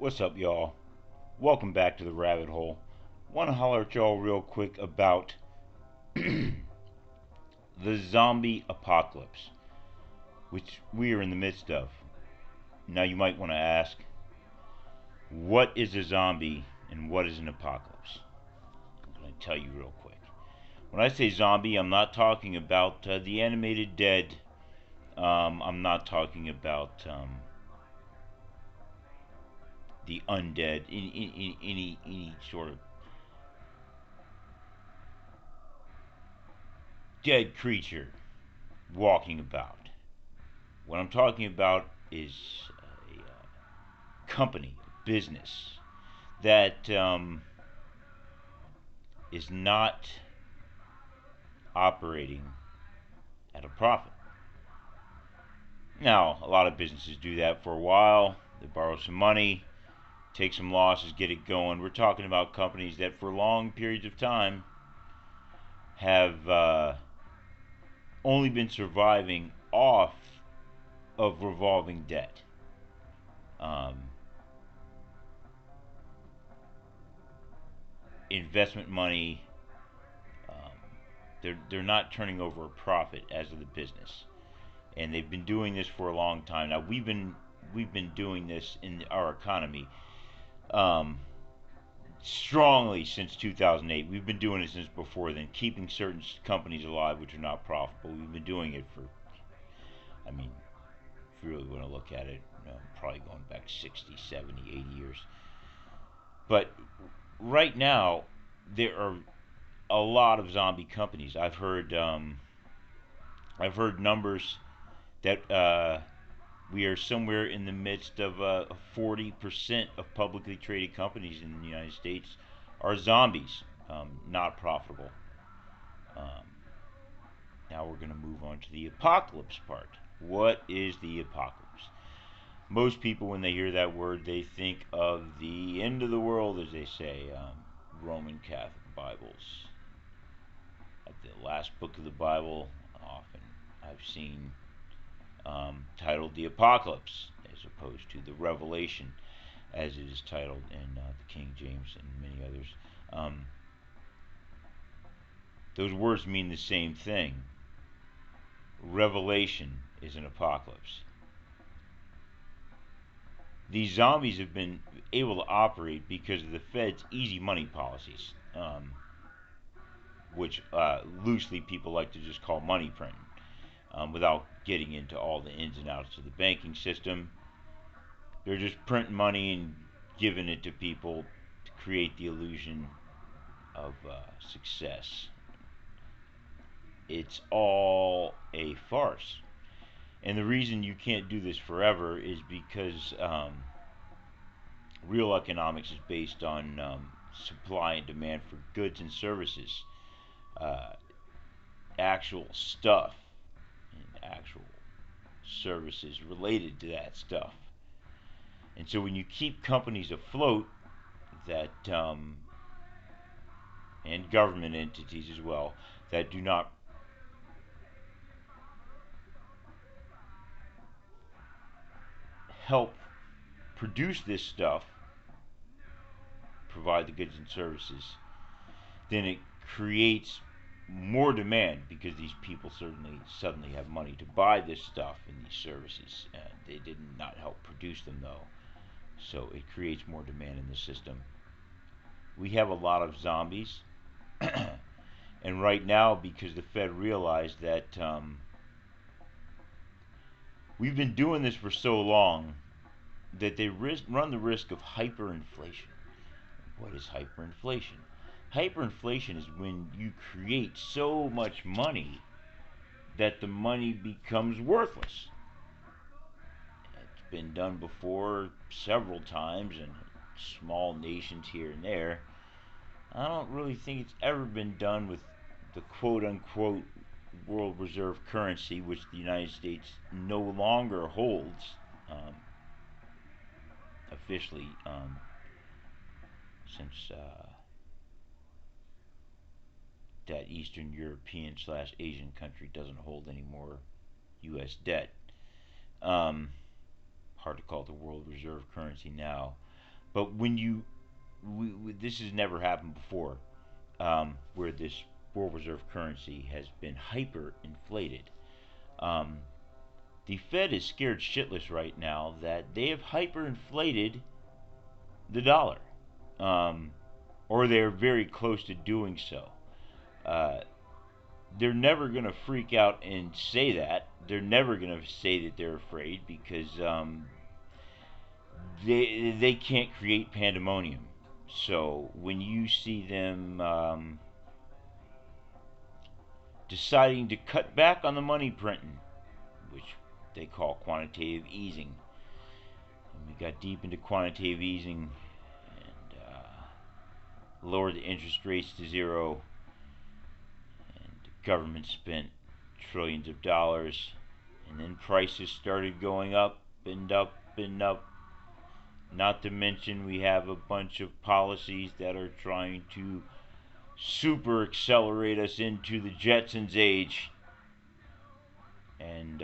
What's up, y'all? Welcome back to the rabbit hole. Want to holler at y'all real quick about the zombie apocalypse, which we are in the midst of. Now, you might want to ask, what is a zombie and what is an apocalypse? I'm going to tell you real quick. When I say zombie, I'm not talking about the animated Dead. I'm not talking about the undead, any sort of dead creature walking about. What I'm talking about is a company, business that is not operating at a profit. Now, a lot of businesses do that for a while. They borrow some money, take some losses, get it going. We're talking about companies that for long periods of time have only been surviving off of revolving debt. Um, Investment money. Um, they're not turning over a profit as of the business, and they've been doing this for a long time now. We've been doing this in our economy um, strongly since 2008. We've been doing it since before then, keeping certain companies alive which are not profitable. We've been doing it for, I mean, if you really want to look at it, probably going back 60, 70, 80 years. But right now, there are a lot of zombie companies. I've heard numbers that we are somewhere in the midst of 40% of publicly traded companies in the United States are zombies, not profitable. Um, Now we're going to move on to the apocalypse part. What is the apocalypse? Most people, when they hear that word, they think of the end of the world, as they say. Roman Catholic Bibles. The last book of the Bible, often I've seen titled the Apocalypse, as opposed to the Revelation, as it is titled in the King James and many others. Um, those words mean the same thing. Revelation is an apocalypse. These zombies have been able to operate because of the Fed's easy money policies, which loosely people like to just call money printing, without getting into all the ins and outs of the banking system. They're just printing money and giving it to people to create the illusion of success. It's all a farce. And the reason you can't do this forever is because real economics is based on supply and demand for goods and services, uh, actual stuff, and actual services related to that stuff. And so when you keep companies afloat that and government entities as well that do not help produce this stuff, provide the goods and services, then it creates more demand because these people certainly suddenly have money to buy this stuff and these services. They did not help produce them though, so it creates more demand in the system. We have a lot of zombies, and right now because the Fed realized that we've been doing this for so long that they run the risk of hyperinflation. What is hyperinflation? Hyperinflation is when you create so much money that the money becomes worthless. It's been done before several times in small nations here and there. I don't really think it's ever been done with the quote unquote world reserve currency, which the United States no longer holds officially, since that Eastern European slash Asian country doesn't hold any more U.S. debt. Um, Hard to call it the world reserve currency now. But this has never happened before, where this world reserve currency has been hyperinflated. Um, the Fed is scared shitless right now that they have hyperinflated the dollar, um, or they're very close to doing so. Uh, they're never going to freak out and say that. They're never going to say that they're afraid because they can't create pandemonium. So when you see them deciding to cut back on the money printing, which they call quantitative easing, and we got deep into quantitative easing and lowered the interest rates to zero, and the government spent trillions of dollars, and then prices started going up and up and up. Not to mention, we have a bunch of policies that are trying to super accelerate us into the Jetsons age, and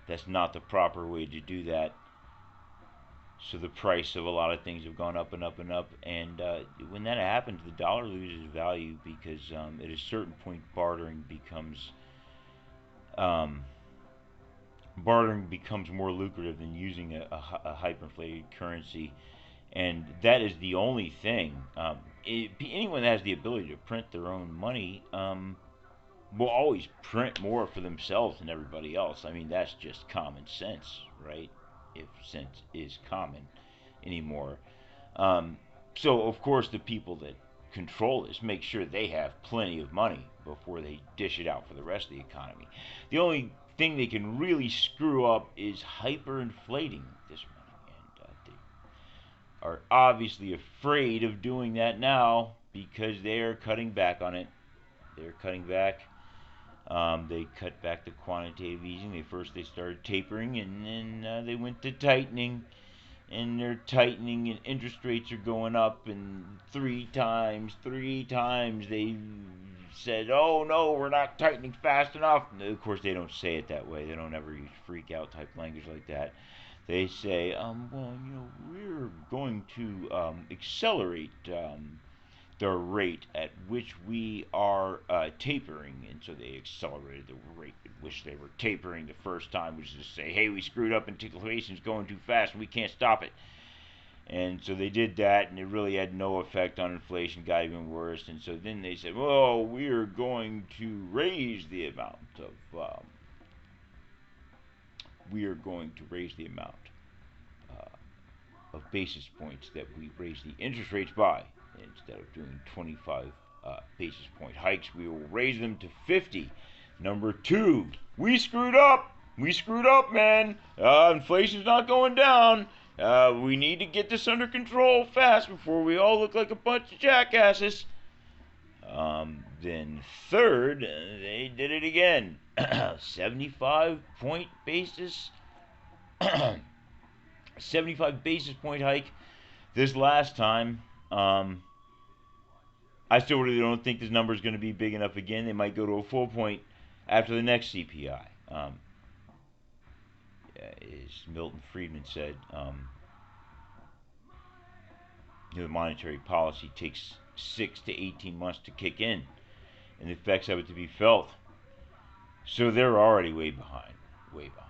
that's not the proper way to do that. So the price of a lot of things have gone up and up and up, and when that happens, the dollar loses value because at a certain point, um, bartering becomes more lucrative than using a hyperinflated currency, and that is the only thing. Anyone that has the ability to print their own money will always print more for themselves than everybody else. I mean, that's just common sense, right? If sense is common anymore. Um, so, of course, the people that control this make sure they have plenty of money before they dish it out for the rest of the economy. The only thing they can really screw up is hyperinflating this money, and they are obviously afraid of doing that now because they are cutting back on it. They're cutting back. They cut back the quantitative easing. They started tapering, and then they went to tightening, and they're tightening, and interest rates are going up, and three times they said, "Oh no, we're not tightening fast enough." And of course, they don't say it that way. They don't ever use freak out type language like that. They say, well, we're going to accelerate the rate at which we are tapering, and so they accelerated the rate at which they were tapering the first time, which is to say, hey, we screwed up and inflation's going too fast and we can't stop it. And so they did that, and it really had no effect on inflation, got even worse. And so then they said, well, we're going to raise the amount of basis points that we raise the interest rates by. Instead of doing 25 basis point hikes, we will raise them to 50. Number two, we screwed up. We screwed up, man. Inflation's not going down. We need to get this under control fast before we all look like a bunch of jackasses. Then third, they did it again. 75 point basis 75 basis point hike this last time. I still really don't think this number is going to be big enough again. They might go to a full point after the next CPI. As Milton Friedman said, the monetary policy takes 6 to 18 months to kick in, and the effects of it to be felt. So they're already way behind the eight ball.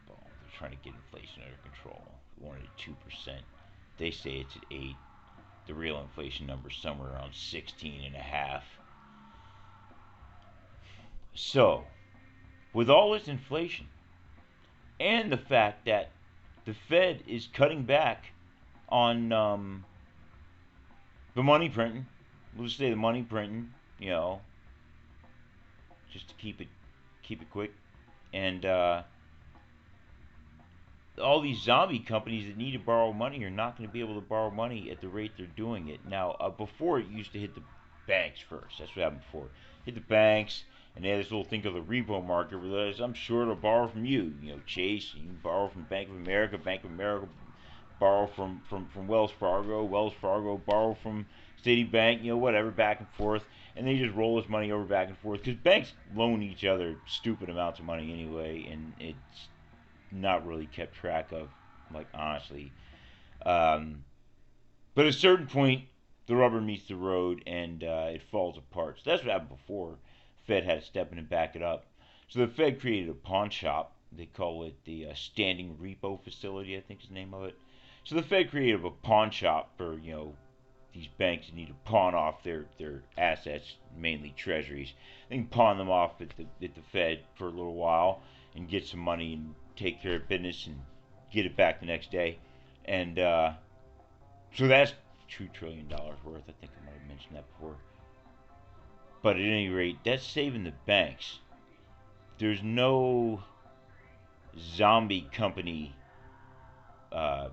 They're trying to get inflation under control. We wanted 2%. They say it's at 8. The real inflation number is somewhere around 16.5. So, with all this inflation and the fact that the Fed is cutting back on the money printing, let's say the money printing, just to keep it quick, and all these zombie companies that need to borrow money are not going to be able to borrow money at the rate they're doing it. Now, before it used to hit the banks first. That's what happened before. Hit the banks, and they had this little thing called the repo market where I'm sure to borrow from you. Chase, you can borrow from Bank of America. Bank of America borrow from Wells Fargo. Wells Fargo borrow from Citibank, whatever, back and forth. And they just roll this money over back and forth because banks loan each other stupid amounts of money anyway, and it's not really kept track of, like, honestly. But at a certain point, the rubber meets the road and it falls apart. So that's what happened before. Fed had to step in and back it up. So the Fed created a pawn shop. They call it the Standing Repo Facility, I think is the name of it. So the Fed created a pawn shop for these banks that need to pawn off their assets, mainly treasuries. They can pawn them off at the Fed for a little while and get some money and take care of business and get it back the next day. And so that's $2 trillion worth. I think I might have mentioned that before. But at any rate, that's saving the banks. There's no zombie company uh,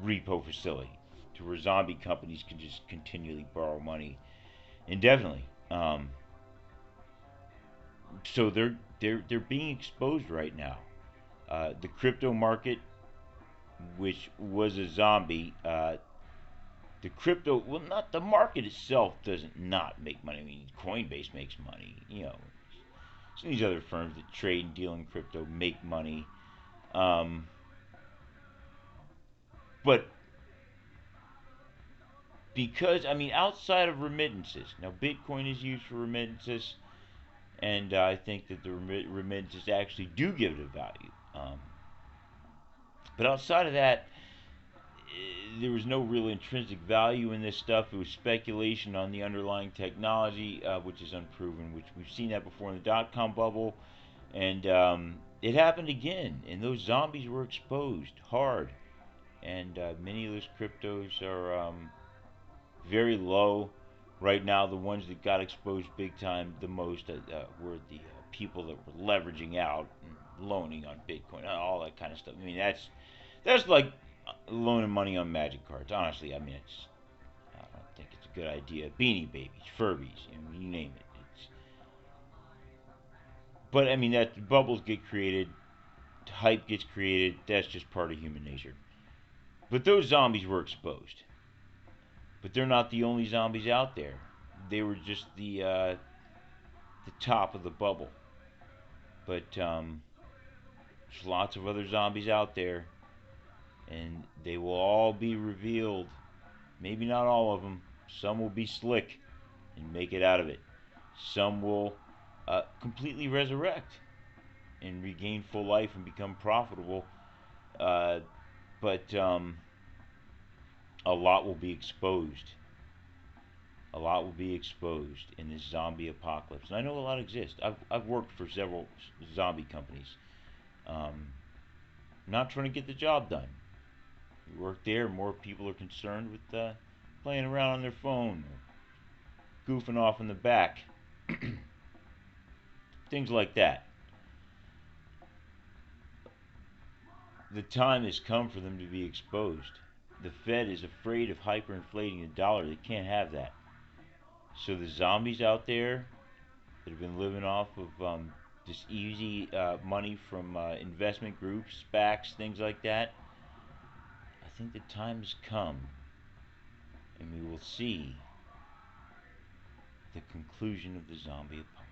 repo facility to where zombie companies can just continually borrow money indefinitely. So they're being exposed right now. The crypto market, which was a zombie, the crypto, well, not the market itself doesn't not make money. I mean, Coinbase makes money. Some of these other firms that trade and deal in crypto make money. Um, but because, I mean, outside of remittances, now Bitcoin is used for remittances, and I think that the remittances actually do give it a value. But outside of that, there was no real intrinsic value in this stuff. It was speculation on the underlying technology, which is unproven, which we've seen that before in the dot-com bubble. And it happened again, and those zombies were exposed hard. And many of those cryptos are very low. Right now, the ones that got exposed big time the most were the people that were leveraging out and loaning on Bitcoin, all that kind of stuff. I mean, that's like loaning money on magic cards. Honestly, I mean, I don't think it's a good idea. Beanie Babies, Furbies, you name it. But I mean, that bubbles get created, hype gets created. That's just part of human nature. But those zombies were exposed. But they're not the only zombies out there. They were just the top of the bubble. But there's lots of other zombies out there, and they will all be revealed. Maybe not all of them. Some will be slick and make it out of it. Some will completely resurrect and regain full life and become profitable. But a lot will be exposed. A lot will be exposed in this zombie apocalypse. And I know a lot exist. I've worked for several zombie companies. Not trying to get the job done. You work there, more people are concerned with playing around on their phone, or goofing off in the back, things like that. The time has come for them to be exposed. The Fed is afraid of hyperinflating the dollar. They can't have that. So the zombies out there that have been living off of just easy money from investment groups, SPACs, things like that, I think the time has come, and we will see the conclusion of the zombie apocalypse.